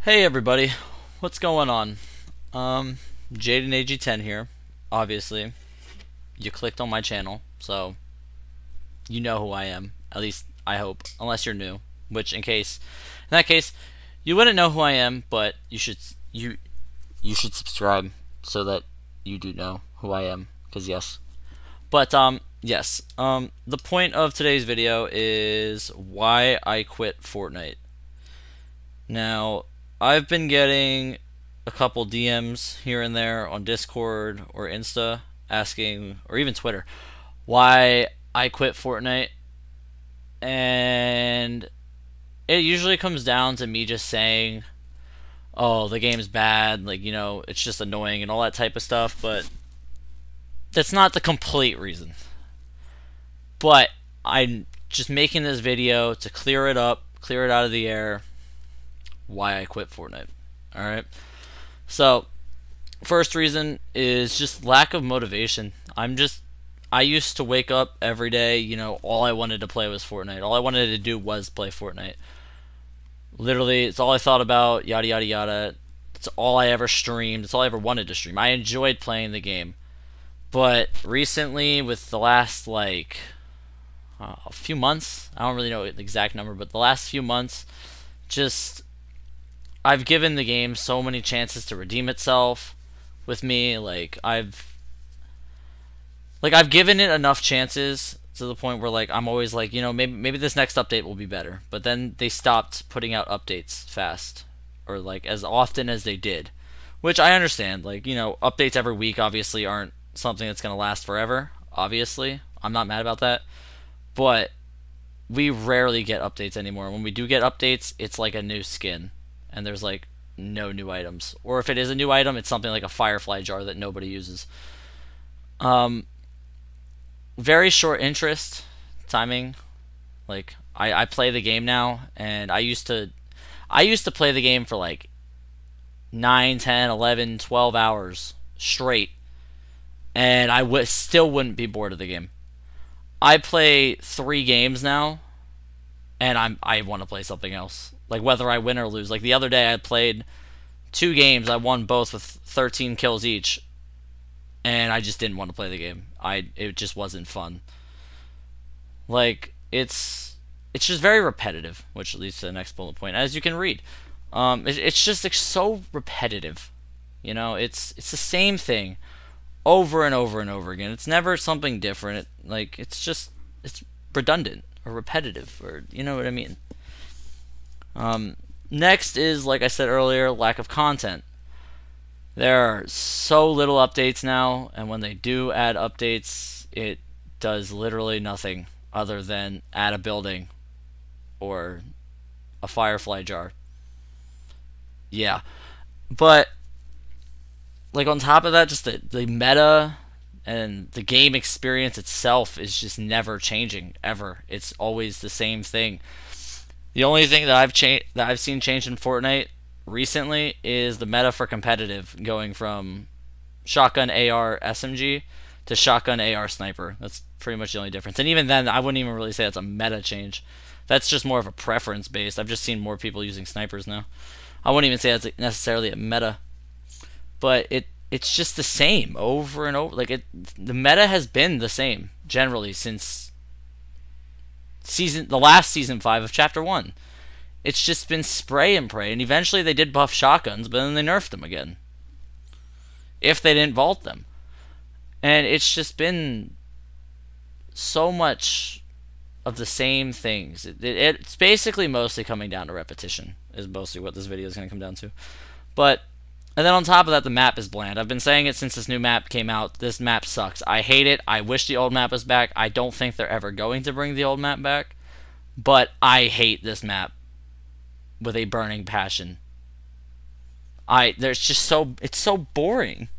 Hey everybody, what's going on? Jaden AG10 here. Obviously, you clicked on my channel, so you know who I am. At least I hope, unless you're new. Which, in that case, you wouldn't know who I am, but you should subscribe so that you do know who I am. Cause yes, but yes. The point of today's video is why I quit Fortnite. Now, I've been getting a couple DMs here and there on Discord or Insta asking, or even Twitter, why I quit Fortnite, and it usually comes down to me just saying, oh, the game's bad, like, you know, it's just annoying and all that type of stuff, but that's not the complete reason. But I'm just making this video to clear it up, clear it out of the air, why I quit Fortnite. Alright, so first reason is just lack of motivation. I used to wake up every day, you know, all I wanted to play was Fortnite. All I wanted to do was play Fortnite. Literally, it's all I thought about, yada yada yada. It's all I ever streamed. It's all I ever wanted to stream. I enjoyed playing the game. But recently, with the last, like, a few months, I don't really know the exact number, but the last few months, just, I've given the game so many chances to redeem itself with me. Like I've given it enough chances to the point where, like, I'm always like, you know, maybe this next update will be better. But then they stopped putting out updates fast, or like as often as they did, which I understand. Like, you know, updates every week obviously aren't something that's gonna last forever. Obviously, I'm not mad about that, but we rarely get updates anymore. When we do get updates, it's like a new skin, and there's like no new items, or if it is a new item, it's something like a firefly jar that nobody uses. Very short interest timing. Like I play the game now, and I used to play the game for like 9, 10, 11, 12 hours straight, and I still wouldn't be bored of the game. I play 3 games now, and I want to play something else. Like, whether I win or lose. Like, the other day I played 2 games. I won both with 13 kills each, and I just didn't want to play the game. It just wasn't fun. Like, it's just very repetitive, which leads to the next bullet point, as you can read. It's just like so repetitive. You know, it's the same thing over and over and over again. It's never something different. It's redundant or repetitive, or you know what I mean. Next is, like I said earlier, lack of content. There are so little updates now, and when they do add updates, it does literally nothing other than add a building or a firefly jar. Yeah, but like on top of that, just the meta and the game experience itself is just never changing ever. It's always the same thing. The only thing that I've seen change in Fortnite recently is the meta for competitive, going from shotgun AR SMG to shotgun AR sniper. That's pretty much the only difference. And even then, I wouldn't even really say that's a meta change. That's just more of a preference based. I've just seen more people using snipers now. I wouldn't even say that's necessarily a meta, but it's just the same over and over. Like, the meta has been the same generally since the last season 5 of chapter 1. It's just been spray and pray, and eventually they did buff shotguns, but then they nerfed them again, if they didn't vault them. And it's just been so much of the same things. It's basically mostly coming down to repetition, is mostly what this video is going to come down to. And then on top of that, the map is bland. I've been saying it since this new map came out. This map sucks. I hate it. I wish the old map was back. I don't think they're ever going to bring the old map back, but I hate this map with a burning passion. It's so boring.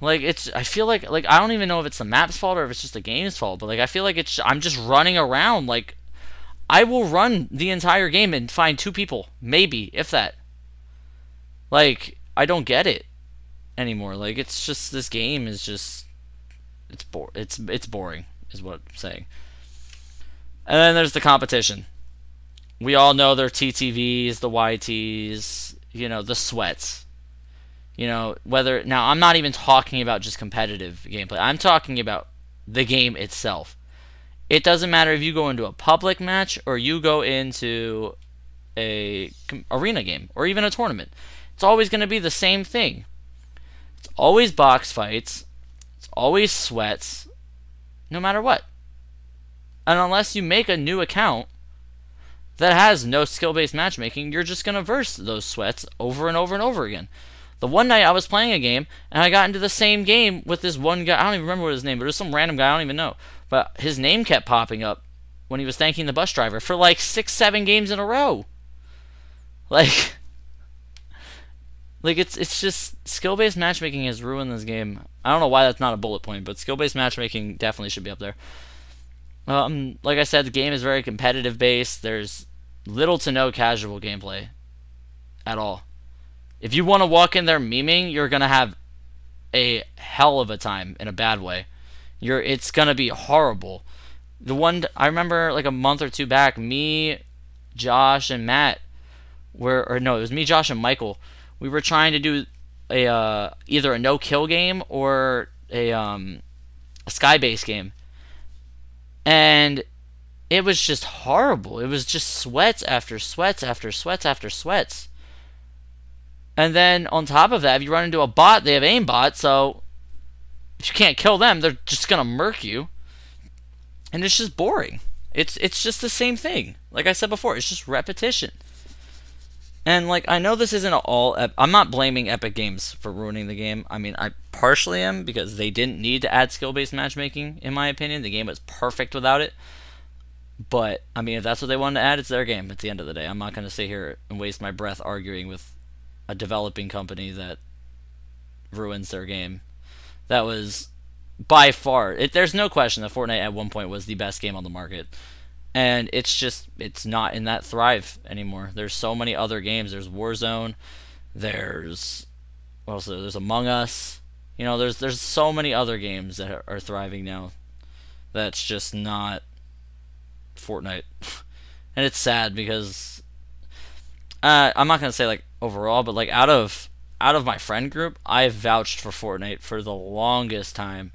Like, I feel like I don't even know if it's the map's fault or if it's just the game's fault, but like I feel like I'm just running around. Like, I will run the entire game and find 2 people, maybe, if that. Like, I don't get it anymore. Like, it's just, this game is just, it's boring. is what I'm saying. And then there's the competition. We all know their TTVs, the YTs, the sweats. Whether now I'm not even talking about just competitive gameplay. I'm talking about the game itself. It doesn't matter if you go into a public match or you go into a arena game or even a tournament. It's always going to be the same thing. It's always box fights. It's always sweats, no matter what. And unless you make a new account that has no skill-based matchmaking, you're just going to verse those sweats over and over and over again. The one night I was playing a game, and I got into the same game with this one guy. I don't even remember what his name, but it was some random guy I don't even know. But his name kept popping up when he was thanking the bus driver for like 6-7 games in a row. Like it's just skill-based matchmaking has ruined this game. I don't know why that's not a bullet point, but skill-based matchmaking definitely should be up there. Like I said, the game is very competitive based. There's little to no casual gameplay at all. If you want to walk in there memeing, you're gonna have a hell of a time in a bad way. It's gonna be horrible. The one I remember like a month or two back, me, Josh, and Matt it was me, Josh, and Michael. We were trying to do either a no-kill game or a sky-based game. And it was just horrible. It was just sweats after sweats after sweats after sweats. And then on top of that, if you run into a bot, they have aimbot, so if you can't kill them, they're just going to murk you. And it's just boring. It's just the same thing. Like I said before, it's just repetition. And like I know this isn't all I'm not blaming Epic Games for ruining the game. I mean, I partially am because they didn't need to add skill-based matchmaking in my opinion. The game was perfect without it. But I mean, if that's what they wanted to add, it's their game at the end of the day. I'm not going to sit here and waste my breath arguing with a developing company that ruins their game. That was by far there's no question that Fortnite at one point was the best game on the market. And it's not in that thrive anymore. There's so many other games. There's Warzone. There's there's Among Us. There's so many other games that are thriving now. That's just not Fortnite. And it's sad because I'm not gonna say like overall, but like out of my friend group, I've vouched for Fortnite for the longest time.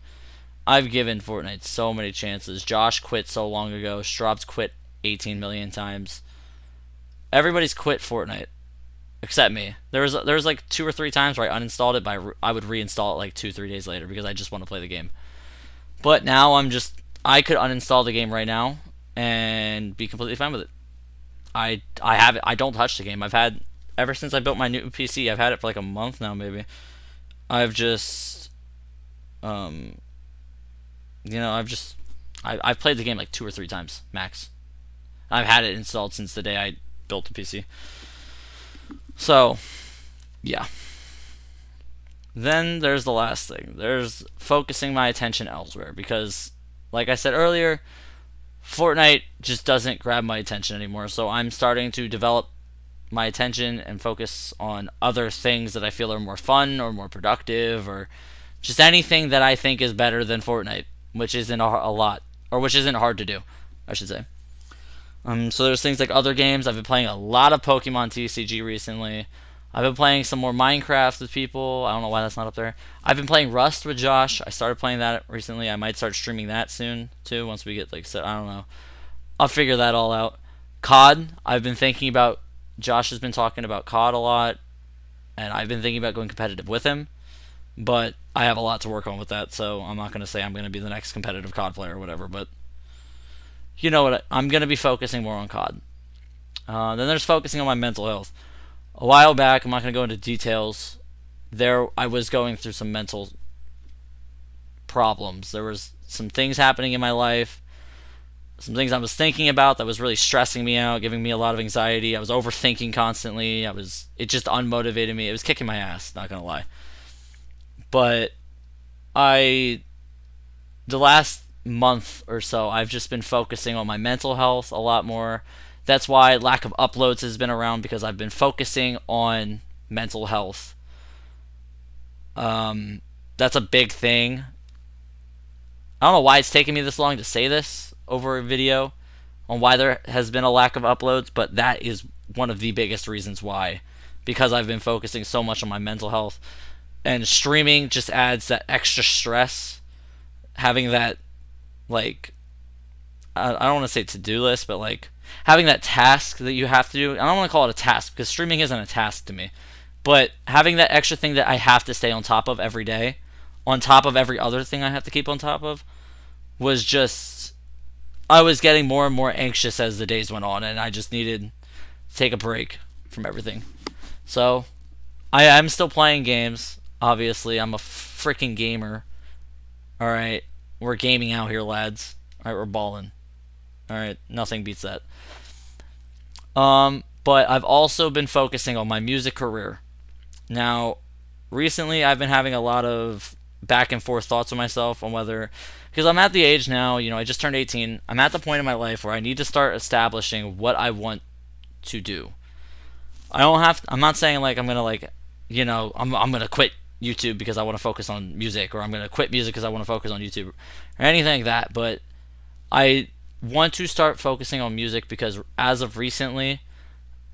I've given Fortnite so many chances. Josh quit so long ago. Straub's quit 18 million times. Everybody's quit Fortnite except me. There was like 2 or 3 times where I uninstalled it, but I would reinstall it like 2-3 days later because I just want to play the game. But now I could uninstall the game right now and be completely fine with it. I don't touch the game. I've had ever since I built my new PC. I've had it for like a month now, maybe. I've just I've played the game like 2 or 3 times max. I've had it installed since the day I built the PC. So, yeah. Then there's the last thing. There's focusing my attention elsewhere because, like I said earlier, Fortnite just doesn't grab my attention anymore. So I'm starting to develop my attention and focus on other things that I feel are more fun or more productive or just anything that I think is better than Fortnite, which isn't a lot, or which isn't hard to do, I should say. So there's things like other games. I've been playing a lot of Pokemon TCG recently. I've been playing some more Minecraft with people. I don't know why that's not up there. I've been playing Rust with Josh. I started playing that recently. I might start streaming that soon too once we get like set. I don't know. I'll figure that all out. COD. I've been thinking about. Josh has been talking about COD a lot, and I've been thinking about going competitive with him. But I have a lot to work on with that, so I'm not going to say I'm going to be the next competitive COD player or whatever, but you know what? I'm going to be focusing more on COD. Then there's focusing on my mental health. A while back, I'm not going to go into details, I was going through some mental problems. There was some things happening in my life, some things I was thinking about that was really stressing me out, giving me a lot of anxiety. I was overthinking constantly. It just unmotivated me. It was kicking my ass, not going to lie. But the last month or so, I've just been focusing on my mental health a lot more. That's why lack of uploads has been around, because I've been focusing on mental health. That's a big thing. I don't know why it's taken me this long to say this over a video on why there has been a lack of uploads, but that is one of the biggest reasons why. Because I've been focusing so much on my mental health, and streaming just adds that extra stress. Having that, like, I don't want to say to-do list, but like having that task that you have to do. I don't want to call it a task because streaming isn't a task to me, but having that extra thing that I have to stay on top of every day, on top of every other thing I have to keep on top of, was just, I was getting more and more anxious as the days went on, and I just needed to take a break from everything. So I am still playing games. Obviously, I'm a freaking gamer. All right, we're gaming out here, lads. All right, we're balling. All right, nothing beats that. But I've also been focusing on my music career. Now, recently I've been having a lot of back and forth thoughts with myself on whether, because I'm at the age now, I just turned 18. I'm at the point in my life where I need to start establishing what I want to do. I'm not saying like I'm gonna I'm gonna quit YouTube because I want to focus on music, or I'm gonna quit music because I want to focus on YouTube, or anything like that. But I want to start focusing on music because as of recently,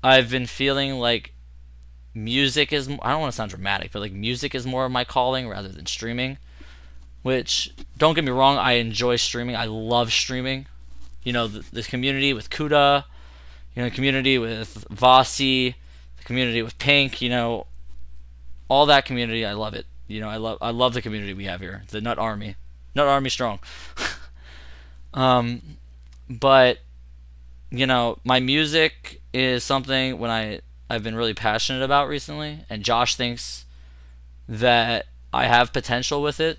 I've been feeling like music is, I don't want to sound dramatic, but like music is more of my calling rather than streaming. Which, don't get me wrong, I enjoy streaming. I love streaming. The community with Kuda, the community with Vasi, the community with Pink, all that community, I love it. I love the community we have here. The Nut Army. Nut Army strong. But my music is something I've been really passionate about recently, and Josh thinks that I have potential with it.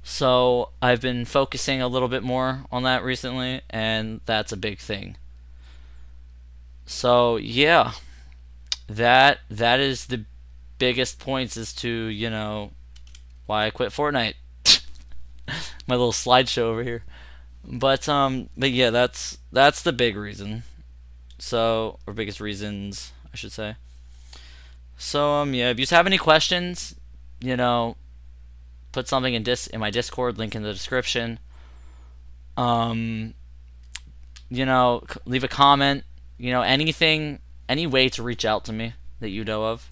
So I've been focusing a little bit more on that recently, and that's a big thing. So yeah, that is the biggest points as to why I quit Fortnite. My little slideshow over here. But yeah, that's the big reason. So, or biggest reasons, I should say. So yeah, if you have any questions, put something in my Discord, link in the description. Leave a comment. Anything, any way to reach out to me that you know of.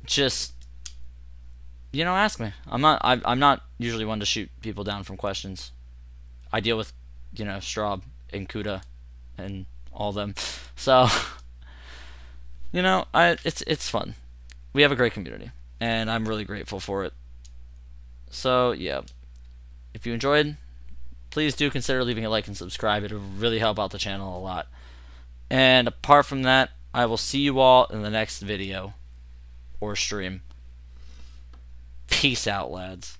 Just ask me. I'm not usually one to shoot people down from questions. I deal with Straub and Kuda and all them. So it's fun. We have a great community, and I'm really grateful for it. So yeah, if you enjoyed, please do consider leaving a like and subscribe. It'll really help out the channel a lot. And apart from that, I will see you all in the next video or stream. Peace out, lads.